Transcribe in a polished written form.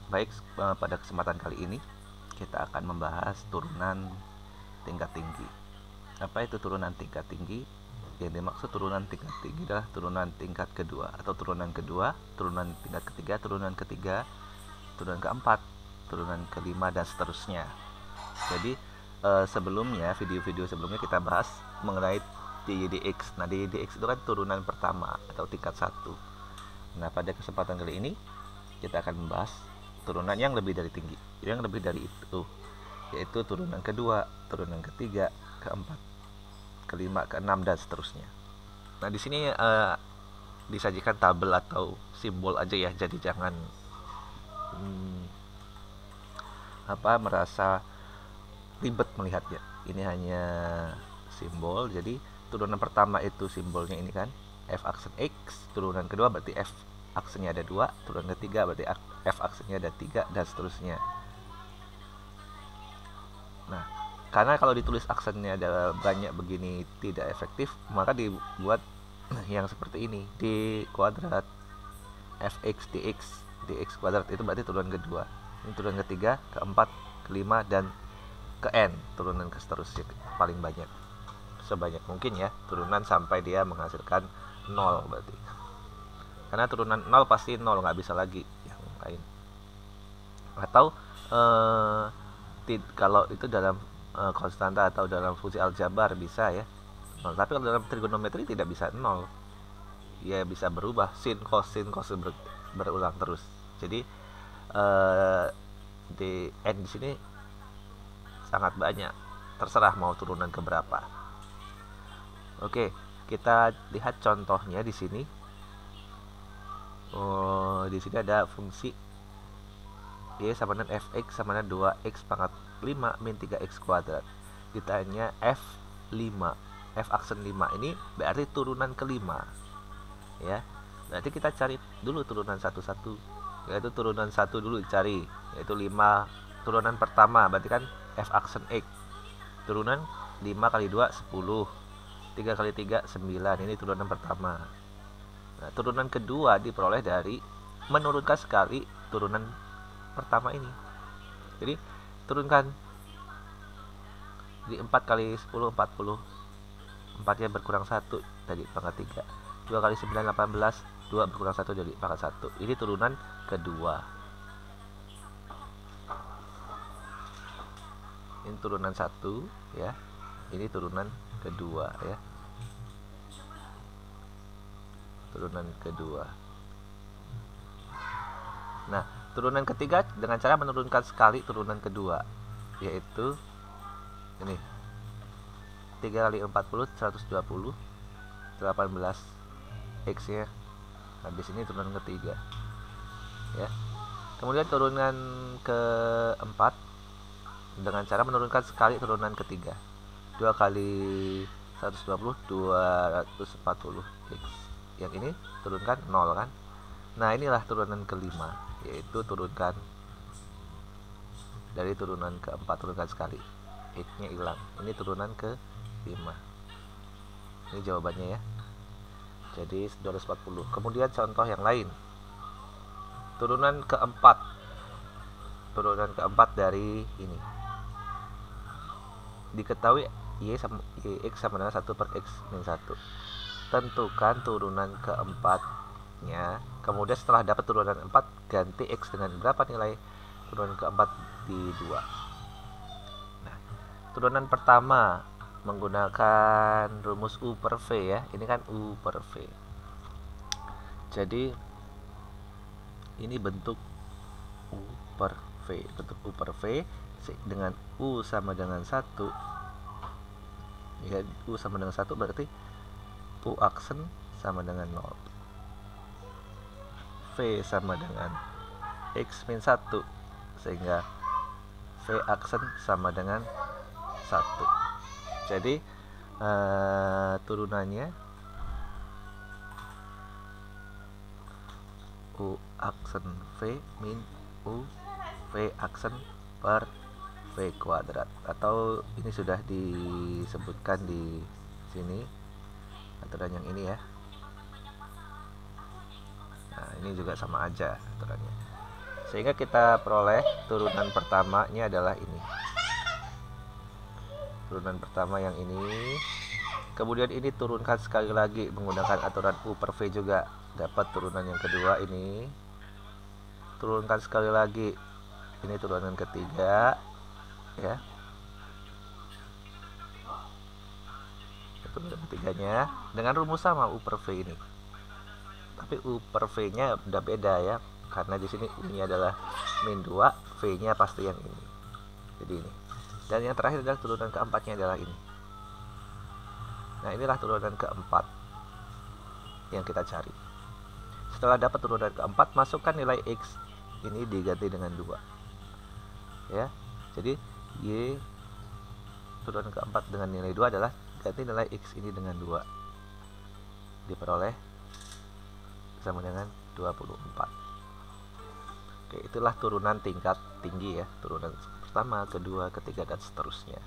Baik, pada kesempatan kali ini kita akan membahas turunan tingkat tinggi. Apa itu turunan tingkat tinggi? Yang dimaksud turunan tingkat tinggi adalah turunan tingkat kedua atau turunan kedua, turunan tingkat ketiga, turunan keempat, turunan kelima, dan seterusnya. Jadi sebelumnya, video-video sebelumnya kita bahas mengenai DYDX. Nah, DYDX itu kan turunan pertama atau tingkat satu. Nah, pada kesempatan kali ini kita akan membahas turunan yang lebih dari tinggi, yang lebih dari itu, yaitu turunan kedua, turunan ketiga, keempat, kelima, keenam, dan seterusnya. Nah, di sini disajikan tabel atau simbol aja ya, jadi jangan merasa ribet melihatnya. Ini hanya simbol. Jadi turunan pertama itu simbolnya ini kan F aksen X, turunan kedua berarti F aksennya ada 2, turunan ketiga berarti F aksennya ada 3, dan seterusnya. Nah, karena kalau ditulis aksennya ada banyak begini tidak efektif, maka dibuat yang seperti ini, D kuadrat Fx dx kuadrat, itu berarti turunan kedua. Ini turunan ketiga, keempat, kelima, dan ke n, turunan ke seterusnya paling banyak, sebanyak mungkin ya, turunan sampai dia menghasilkan 0 berarti. Karena turunan 0 pasti 0, nggak bisa lagi yang lain. Atau kalau itu dalam konstanta atau dalam fungsi aljabar bisa ya 0. Tapi kalau dalam trigonometri tidak bisa 0, ya bisa berubah, sin cos berulang terus. Jadi di n di sini sangat banyak, terserah mau turunan ke berapa. Oke, kita lihat contohnya di sini. Di sini ada fungsi y sama dengan fx sama dengan 2x pangkat 5 min 3x kuadrat. Ditanya f5, f aksen 5 ini berarti turunan kelima ya. Berarti kita cari dulu turunan satu-satu, yaitu turunan 1 dulu dicari, yaitu 5, turunan pertama berarti kan f aksen x, turunan 5 kali 2 10, 3 kali 3 9, ini turunan pertama. Nah, turunan kedua diperoleh dari menurunkan sekali turunan pertama ini. Jadi turunkan, jadi 4 kali 10 40, 4 nya berkurang 1 dari pangkat 3, 2 kali 9 18, 2 berkurang 1 dari pangkat 1. Ini turunan kedua. Ini turunan 1 ya. Ini turunan kedua ya. Turunan kedua. Nah, turunan ketiga dengan cara menurunkan sekali turunan kedua, yaitu ini 3 kali 40 120, 18 x nya. Habis ini turunan ketiga ya. Kemudian turunan keempat dengan cara menurunkan sekali turunan ketiga, 2 kali 120 240 x. Yang ini turunkan 0 kan. Nah, inilah turunan kelima, yaitu turunkan dari turunan keempat, turunkan sekali, x nya hilang. Ini turunan ke 5. Ini jawabannya ya. Jadi 240. Kemudian contoh yang lain, turunan keempat. Turunan keempat dari ini diketahui y x sama dengan 1 per x min 1. Tentukan turunan keempatnya. Kemudian setelah dapat turunan 4, ganti x dengan berapa nilai turunan keempat di 2. Nah, turunan pertama menggunakan rumus U per V ya. Ini kan U per V. Jadi ini bentuk U per V. Bentuk U per V dengan U sama dengan 1 ya. U sama dengan 1 berarti U aksen sama dengan 0, V sama dengan x min 1, sehingga V aksen sama dengan 1. Jadi turunannya U aksen V min U V aksen per V kuadrat, atau ini sudah disebutkan di sini aturan yang ini ya. Nah, ini juga sama aja aturannya. Sehingga kita peroleh turunan pertamanya adalah ini. Turunan pertama yang ini. Kemudian ini turunkan sekali lagi menggunakan aturan U per V juga. Dapat turunan yang kedua ini. Turunkan sekali lagi. Ini turunan ketiga. Ya. Turunan ketiganya dengan rumus sama U per V ini. Tapi U per V-nya udah beda ya. Karena di sini U-nya adalah min 2, V-nya pasti yang ini. Jadi ini. Dan yang terakhir adalah turunan keempatnya adalah ini. Nah, inilah turunan keempat yang kita cari. Setelah dapat turunan keempat, masukkan nilai X ini diganti dengan 2. Ya. Jadi Y turunan keempat dengan nilai 2 adalah ganti nilai X ini dengan 2. Diperoleh sama dengan 24. Oke, itulah turunan tingkat tinggi ya, turunan pertama, kedua, ketiga, dan seterusnya.